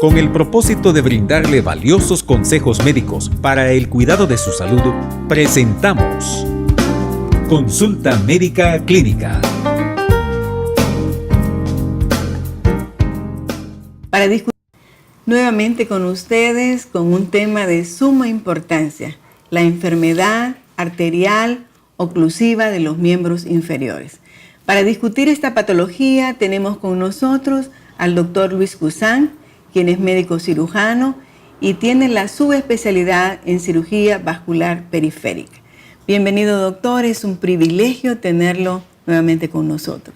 Con el propósito de brindarle valiosos consejos médicos para el cuidado de su salud, presentamos Consulta Médica Clínica. Para discutir nuevamente con ustedes con un tema de suma importancia, la enfermedad arterial oclusiva de los miembros inferiores. Para discutir esta patología tenemos con nosotros al doctor Luis Cusán, quien es médico cirujano y tiene la subespecialidad en cirugía vascular periférica. Bienvenido, doctor, es un privilegio tenerlo nuevamente con nosotros.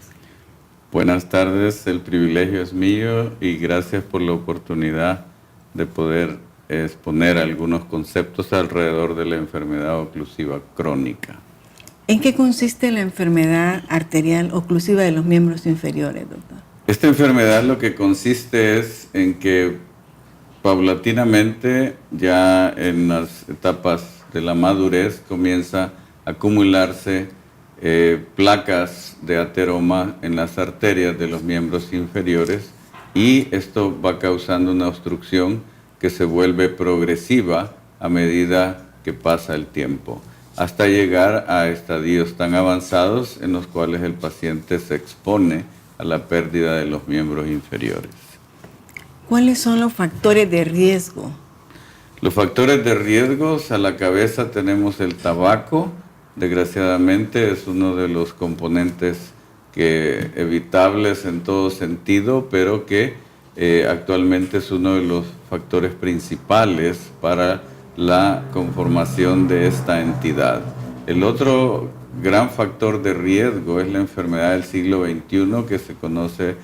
Buenas tardes, el privilegio es mío y gracias por la oportunidad de poder exponer algunos conceptos alrededor de la enfermedad oclusiva crónica. ¿En qué consiste la enfermedad arterial oclusiva de los miembros inferiores, doctor? Esta enfermedad lo que consiste es en que paulatinamente, ya en las etapas de la madurez, comienza a acumularse placas de ateroma en las arterias de los miembros inferiores y esto va causando una obstrucción que se vuelve progresiva a medida que pasa el tiempo, hasta llegar a estadios tan avanzados en los cuales el paciente se expone a la pérdida de los miembros inferiores. ¿Cuáles son los factores de riesgo? Los factores de riesgo, a la cabeza tenemos el tabaco. Desgraciadamente es uno de los componentes evitables en todo sentido, pero que actualmente es uno de los factores principales para la conformación de esta entidad. El otro gran factor de riesgo es la enfermedad del siglo XXI, que se conoce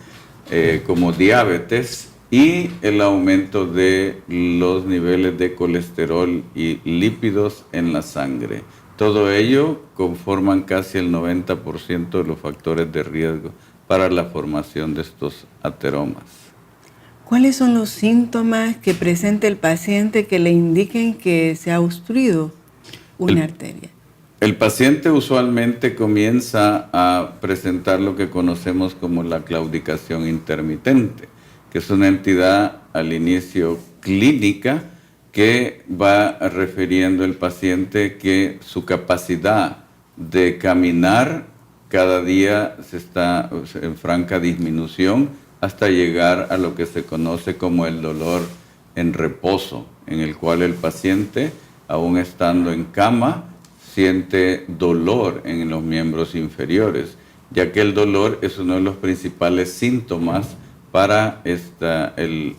como diabetes, y el aumento de los niveles de colesterol y lípidos en la sangre. Todo ello conforman casi el 90% de los factores de riesgo para la formación de estos ateromas. ¿Cuáles son los síntomas que presenta el paciente que le indiquen que se ha obstruido una arteria? El paciente usualmente comienza a presentar lo que conocemos como la claudicación intermitente, que es una entidad al inicio clínica que va refiriendo el paciente que su capacidad de caminar cada día está en franca disminución hasta llegar a lo que se conoce como el dolor en reposo, en el cual el paciente, aún estando en cama, siente dolor en los miembros inferiores, ya que el dolor es uno de los principales síntomas para el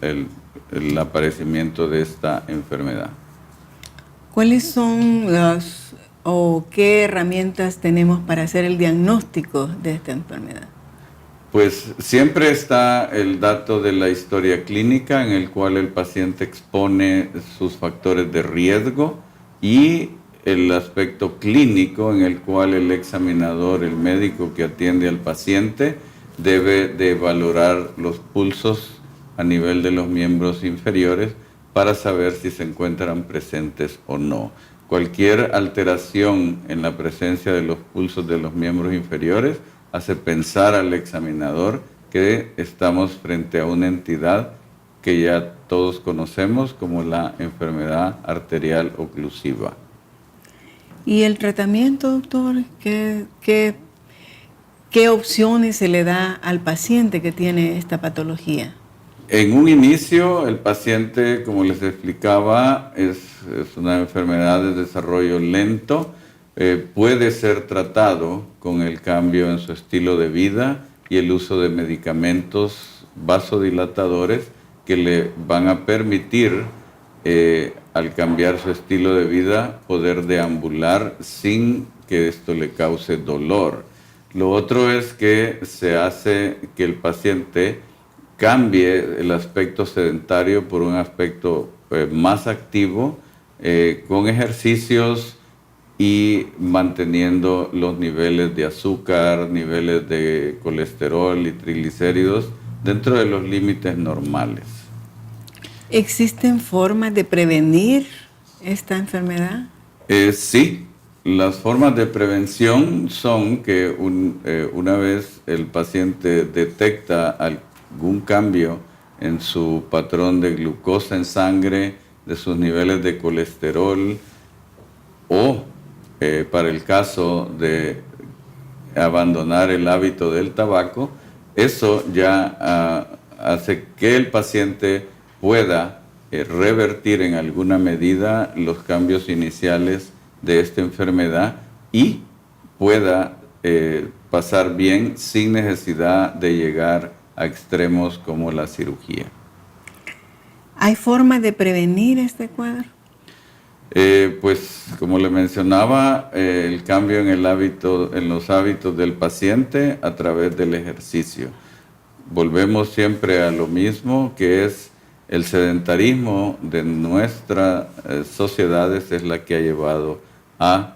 aparecimiento de esta enfermedad. ¿Cuáles son qué herramientas tenemos para hacer el diagnóstico de esta enfermedad? Pues siempre está el dato de la historia clínica en el cual el paciente expone sus factores de riesgo y el aspecto clínico en el cual el examinador, el médico que atiende al paciente, debe de valorar los pulsos a nivel de los miembros inferiores para saber si se encuentran presentes o no. Cualquier alteración en la presencia de los pulsos de los miembros inferiores hace pensar al examinador que estamos frente a una entidad que ya todos conocemos como la enfermedad arterial oclusiva. ¿Y el tratamiento, doctor? ¿Qué opciones se le da al paciente que tiene esta patología? En un inicio, el paciente, como les explicaba, es una enfermedad de desarrollo lento. Puede ser tratado con el cambio en su estilo de vida y el uso de medicamentos vasodilatadores que le van a permitir al cambiar su estilo de vida, poder deambular sin que esto le cause dolor. Lo otro es que se hace que el paciente cambie el aspecto sedentario por un aspecto más activo, con ejercicios y manteniendo los niveles de azúcar, niveles de colesterol y triglicéridos dentro de los límites normales. ¿Existen formas de prevenir esta enfermedad? Sí, las formas de prevención son que una vez el paciente detecta algún cambio en su patrón de glucosa en sangre, de sus niveles de colesterol, o para el caso de abandonar el hábito del tabaco, eso ya hace que el paciente pueda revertir en alguna medida los cambios iniciales de esta enfermedad y pueda pasar bien sin necesidad de llegar a extremos como la cirugía. ¿Hay forma de prevenir este cuadro? Pues como le mencionaba, el cambio en los hábitos del paciente a través del ejercicio. Volvemos siempre a lo mismo, que es el sedentarismo de nuestras sociedades es la que ha llevado a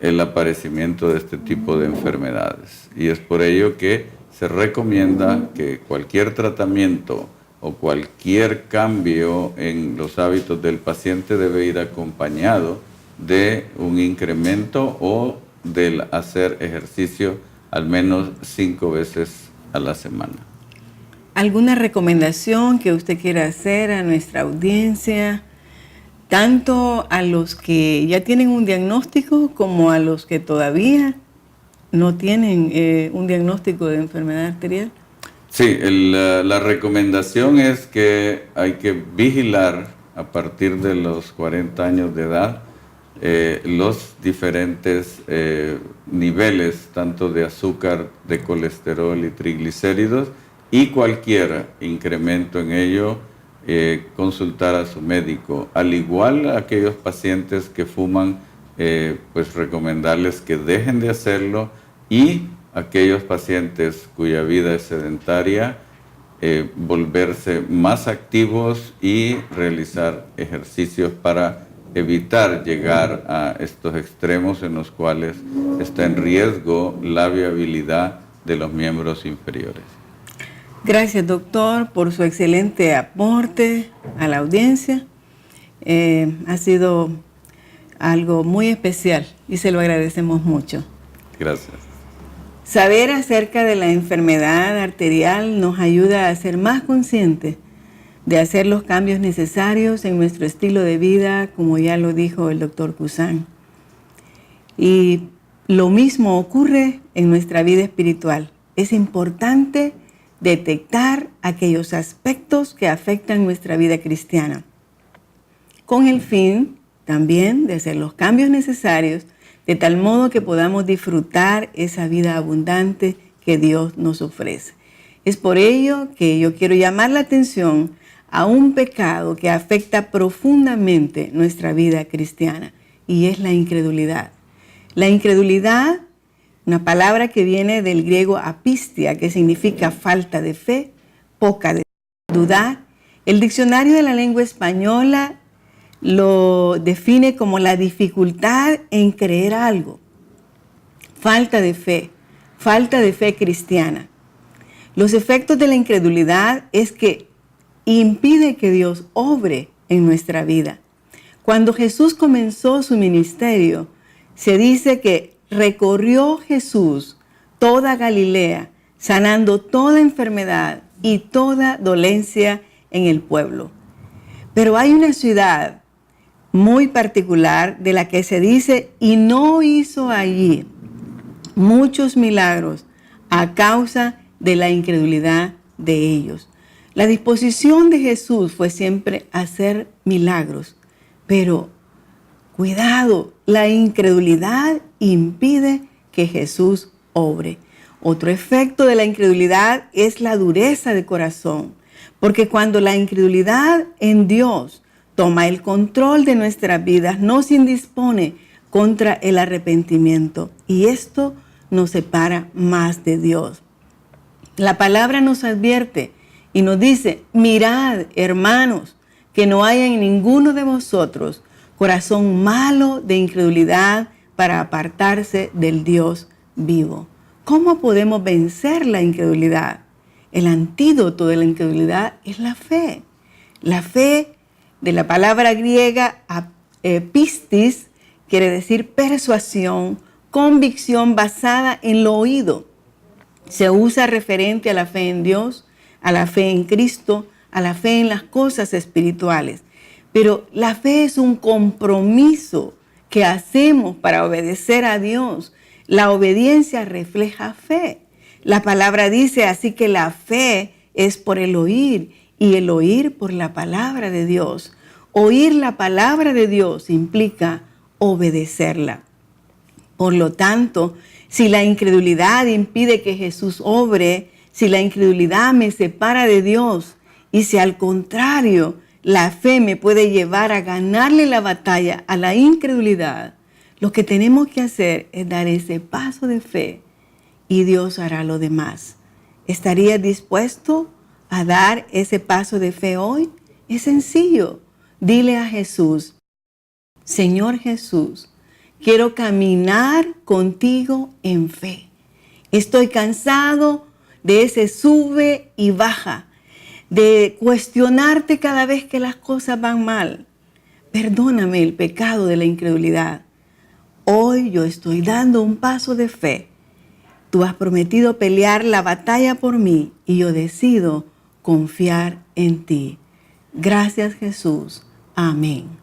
el aparecimiento de este tipo de enfermedades. Y es por ello que se recomienda que cualquier tratamiento o cualquier cambio en los hábitos del paciente debe ir acompañado de un incremento o del hacer ejercicio al menos 5 veces a la semana. ¿Alguna recomendación que usted quiera hacer a nuestra audiencia, tanto a los que ya tienen un diagnóstico como a los que todavía no tienen un diagnóstico de enfermedad arterial? Sí, la recomendación es que hay que vigilar a partir de los 40 años de edad los diferentes niveles, tanto de azúcar, de colesterol y triglicéridos, y cualquier incremento en ello, consultar a su médico. Al igual a aquellos pacientes que fuman, pues recomendarles que dejen de hacerlo, y aquellos pacientes cuya vida es sedentaria, volverse más activos y realizar ejercicios para evitar llegar a estos extremos en los cuales está en riesgo la viabilidad de los miembros inferiores. Gracias, doctor, por su excelente aporte a la audiencia. Ha sido algo muy especial y se lo agradecemos mucho. Gracias. Saber acerca de la enfermedad arterial nos ayuda a ser más conscientes de hacer los cambios necesarios en nuestro estilo de vida, como ya lo dijo el doctor Cusán. Y lo mismo ocurre en nuestra vida espiritual. Es importante detectar aquellos aspectos que afectan nuestra vida cristiana, con el fin también de hacer los cambios necesarios de tal modo que podamos disfrutar esa vida abundante que Dios nos ofrece. Es por ello que yo quiero llamar la atención a un pecado que afecta profundamente nuestra vida cristiana, y es la incredulidad. La incredulidad, una palabra que viene del griego apistia, que significa falta de fe, poca de dudar. El diccionario de la lengua española lo define como la dificultad en creer algo. Falta de fe cristiana. Los efectos de la incredulidad es que impide que Dios obre en nuestra vida. Cuando Jesús comenzó su ministerio, se dice que recorrió Jesús toda Galilea, sanando toda enfermedad y toda dolencia en el pueblo. Pero hay una ciudad muy particular de la que se dice, y no hizo allí muchos milagros a causa de la incredulidad de ellos. La disposición de Jesús fue siempre hacer milagros, pero cuidado, la incredulidad impide que Jesús obre. Otro efecto de la incredulidad es la dureza de corazón, porque cuando la incredulidad en Dios toma el control de nuestras vidas, nos indispone contra el arrepentimiento, y esto nos separa más de Dios. La palabra nos advierte y nos dice: mirad, hermanos, que no haya en ninguno de vosotros corazón malo de incredulidad para apartarse del Dios vivo. ¿Cómo podemos vencer la incredulidad? El antídoto de la incredulidad es la fe. La fe, de la palabra griega pistis, quiere decir persuasión, convicción basada en lo oído. Se usa referente a la fe en Dios, a la fe en Cristo, a la fe en las cosas espirituales. Pero la fe es un compromiso que hacemos para obedecer a Dios. La obediencia refleja fe. La palabra dice así que la fe es por el oír y el oír por la palabra de Dios. Oír la palabra de Dios implica obedecerla. Por lo tanto, si la incredulidad impide que Jesús obre, si la incredulidad me separa de Dios y si al contrario la fe me puede llevar a ganarle la batalla a la incredulidad, lo que tenemos que hacer es dar ese paso de fe y Dios hará lo demás. ¿Estarías dispuesto a dar ese paso de fe hoy? Es sencillo. Dile a Jesús: Señor Jesús, quiero caminar contigo en fe. Estoy cansado de ese sube y baja, de cuestionarte cada vez que las cosas van mal. Perdóname el pecado de la incredulidad. Hoy yo estoy dando un paso de fe. Tú has prometido pelear la batalla por mí y yo decido confiar en ti. Gracias, Jesús. Amén.